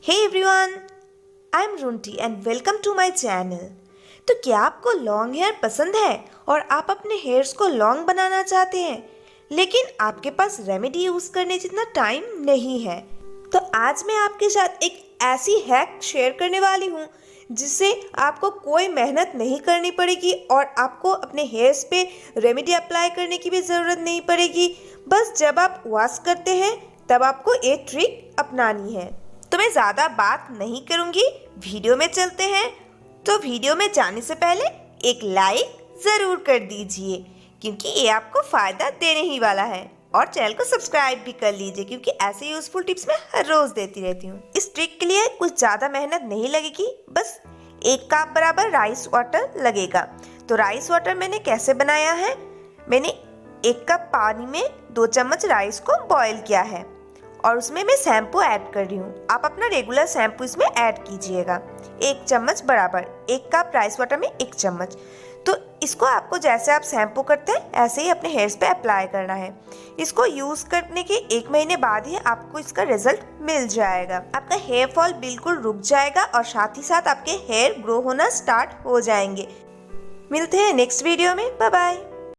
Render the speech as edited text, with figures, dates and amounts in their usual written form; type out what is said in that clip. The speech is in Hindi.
Hey everyone, I am Runti and welcome to my channel। तो क्या आपको लॉन्ग हेयर पसंद है और आप अपने हेयर्स को लॉन्ग बनाना चाहते हैं, लेकिन आपके पास रेमेडी यूज़ करने जितना टाइम नहीं है? तो आज मैं आपके साथ एक ऐसी हैक शेयर करने वाली हूँ जिससे आपको कोई मेहनत नहीं करनी पड़ेगी और आपको अपने हेयर्स पे रेमेडी अप्लाई करने की भी ज़रूरत नहीं पड़ेगी। बस जब आप वॉश करते हैं तब आपको ये ट्रिक अपनानी है। तो मैं ज़्यादा बात नहीं करूँगी, वीडियो में चलते हैं। तो वीडियो में जाने से पहले एक लाइक ज़रूर कर दीजिए क्योंकि ये आपको फ़ायदा देने ही वाला है, और चैनल को सब्सक्राइब भी कर लीजिए क्योंकि ऐसे यूज़फुल टिप्स मैं हर रोज़ देती रहती हूँ। इस ट्रिक के लिए कुछ ज़्यादा मेहनत नहीं लगेगी, बस 1 कप बराबर राइस वाटर लगेगा। तो राइस वाटर मैंने कैसे बनाया है, मैंने 1 कप पानी में 2 चम्मच राइस को बॉईल किया है और उसमें मैं शैम्पू ऐड कर रही हूँ। आप अपना रेगुलर शैम्पू इसमें ऐड कीजिएगा, 1 चम्मच बराबर। 1 कप राइस वाटर में 1 चम्मच। तो इसको आपको जैसे आप शैम्पू करते हैं ऐसे ही अपने हेयर्स पे अप्लाई करना है। इसको यूज़ करने के 1 महीने बाद ही आपको इसका रिजल्ट मिल जाएगा। आपका हेयर फॉल बिल्कुल रुक जाएगा और साथ ही साथ आपके हेयर ग्रो होना स्टार्ट हो जाएंगे। मिलते हैं नेक्स्ट वीडियो में। Bye bye.